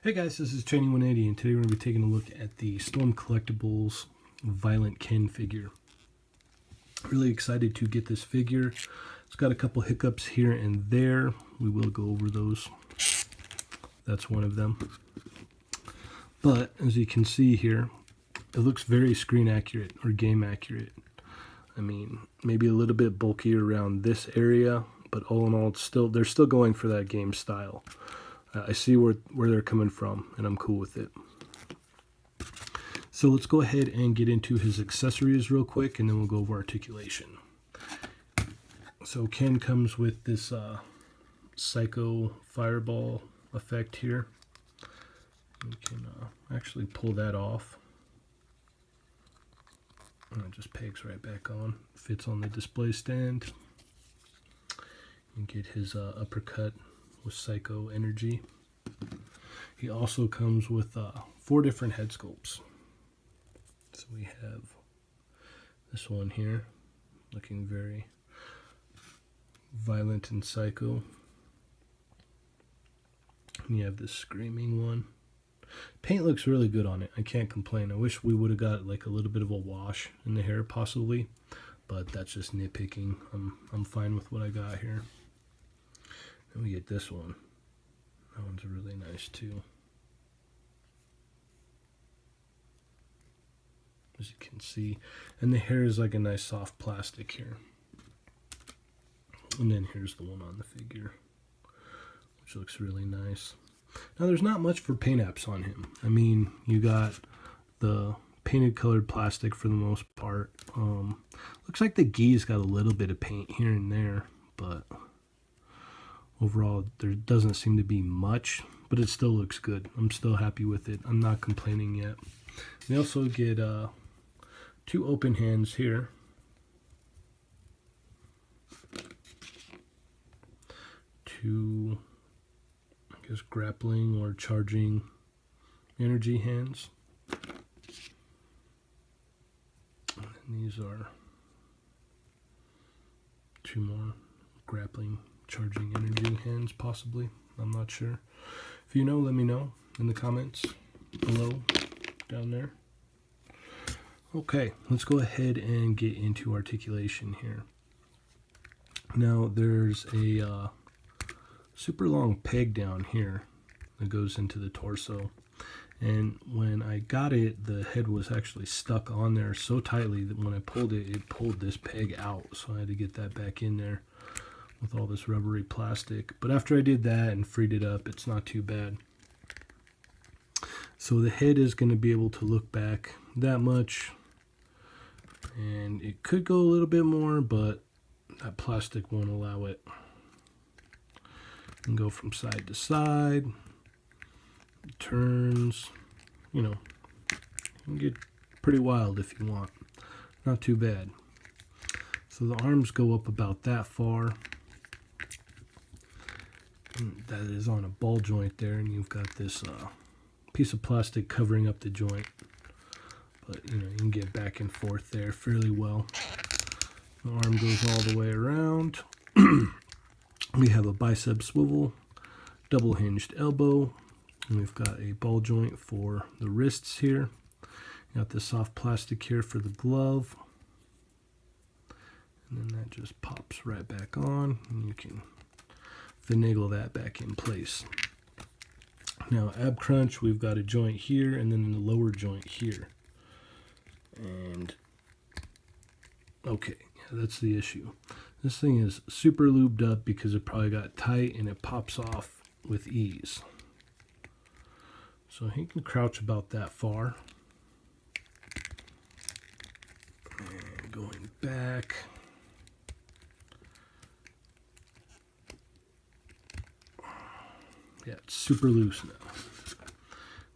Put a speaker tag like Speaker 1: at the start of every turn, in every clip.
Speaker 1: Hey guys, this is Training 180, and today we're going to be taking a look at the Storm Collectibles Violent Ken figure. Really excited to get this figure. It's got a couple hiccups here and there. We will go over those. That's one of them. But as you can see here, it looks very screen accurate or game accurate. I mean, maybe a little bit bulkier around this area, but all in all, they're still going for that game style. I see where they're coming from, and I'm cool with it. So let's go ahead and get into his accessories real quick, and then we'll go over articulation. So Ken comes with this Psycho Fireball effect here. We can actually pull that off. And it just pegs right back on. Fits on the display stand. You get his uppercut with Psycho energy. He also comes with 4 different head sculpts. So we have this one here, looking very violent and psycho. And you have this screaming one. Paint looks really good on it. I can't complain. I wish we would have got like a little bit of a wash in the hair possibly, but that's just nitpicking. I'm fine with what I got here. Then we get this one. That one's really nice too. As you can see. And the hair is like a nice soft plastic here. And then here's the one on the figure, which looks really nice. Now there's not much for paint apps on him. I mean, you got the painted colored plastic for the most part. Looks like the gi's got a little bit of paint here and there, but overall there doesn't seem to be much, but it still looks good. I'm still happy with it. I'm not complaining yet. We also get 2 open hands here. 2, I guess, grappling or charging energy hands. And these are 2 more grappling charging energy hands, possibly. I'm not sure. If you know, let me know in the comments below down there. Okay, let's go ahead and get into articulation here. Now there's a super long peg down here that goes into the torso, and when I got it, the head was actually stuck on there so tightly that when I pulled it, it pulled this peg out, so I had to get that back in there with all this rubbery plastic. But after I did that and freed it up, it's not too bad. So the head is going to be able to look back that much, and it could go a little bit more, but that plastic won't allow it. And go from side to side. It turns, you know, you can get pretty wild if you want. Not too bad. So the arms go up about that far. And that is on a ball joint there, and you've got this piece of plastic covering up the joint. But you know, you can get back and forth there fairly well. The arm goes all the way around. We have a bicep swivel, double hinged elbow, and we've got a ball joint for the wrists here. Got the soft plastic here for the glove. And then that just pops right back on, and you can finagle that back in place. Now ab crunch, we've got a joint here and then the lower joint here. And okay, yeah, that's the issue. This thing is super lubed up because it probably got tight and it pops off with ease. So he can crouch about that far. And going back. Yeah, it's super loose now.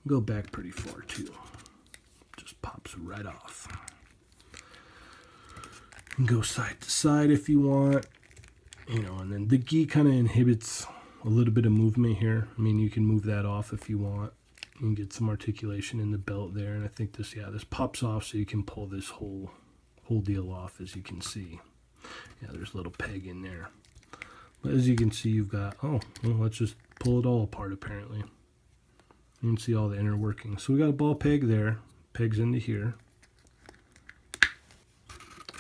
Speaker 1: Go back pretty far too. Just pops right off. And go side to side if you want. You know, and then the gi kind of inhibits a little bit of movement here. I mean, you can move that off if you want. You can get some articulation in the belt there. And I think this, yeah, this pops off so you can pull this whole deal off, as you can see. Yeah, there's a little peg in there. But as you can see, you've got, oh, well, let's just pull it all apart apparently. You can see all the inner workings. So we got a ball peg there, pegs into here.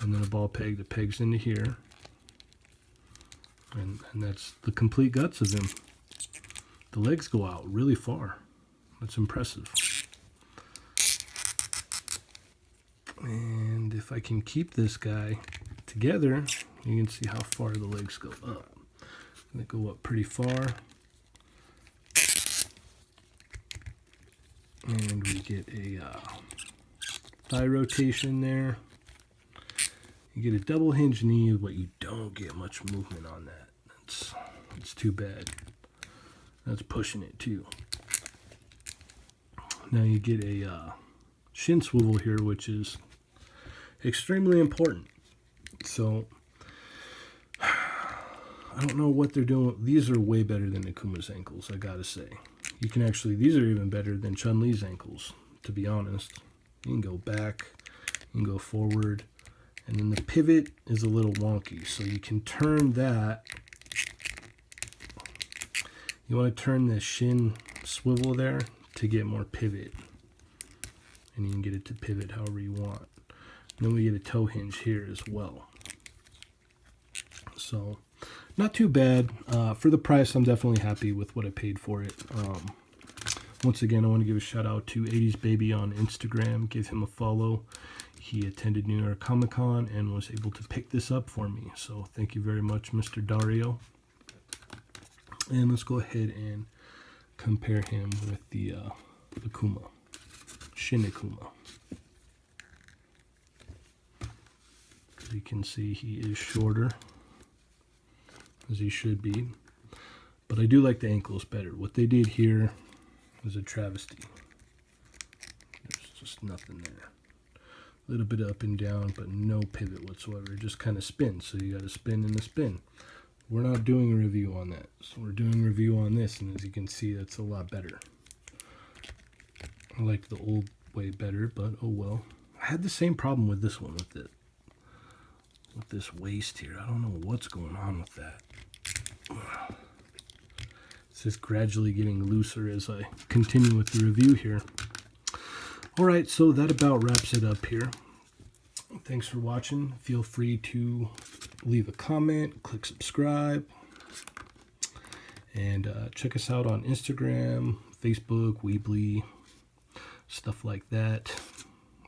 Speaker 1: And then a ball peg that pegs into here. And that's the complete guts of him. The legs go out really far. That's impressive. And if I can keep this guy together, you can see how far the legs go up. They go up pretty far. And we get a thigh rotation there. You get a double hinge knee, but you don't get much movement on that. That's too bad. That's pushing it too. Now you get a shin swivel here, which is extremely important. So I don't know what they're doing. These are way better than Akuma's ankles, I gotta say. You can actually, these are even better than Chun-Li's ankles, to be honest. You can go back, you can go forward, and then the pivot is a little wonky. So you can turn that. You want to turn the shin swivel there to get more pivot. And you can get it to pivot however you want. And then we get a toe hinge here as well. So not too bad. For the price, I'm definitely happy with what I paid for it. Once again, I want to give a shout out to 80s Baby on Instagram. Give him a follow. He attended New York Comic Con and was able to pick this up for me. So thank you very much, Mr. Dario. And let's go ahead and compare him with the Akuma, Shin Akuma. As you can see, he is shorter, as he should be. But I do like the ankles better. What they did here is a travesty. There's just nothing there. A little bit up and down, but no pivot whatsoever. It just kind of spins. So you got to spin and a spin. We're not doing a review on that. So we're doing a review on this, and as you can see, that's a lot better. I like the old way better, but oh well. I had the same problem with this one, with this waist here. I don't know what's going on with that. It's just gradually getting looser as I continue with the review here. Alright, so that about wraps it up here. Thanks for watching. Feel free to leave a comment, click subscribe, and check us out on Instagram, Facebook, Weebly, stuff like that.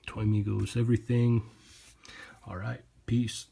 Speaker 1: Toy Migos, everything. Alright, peace.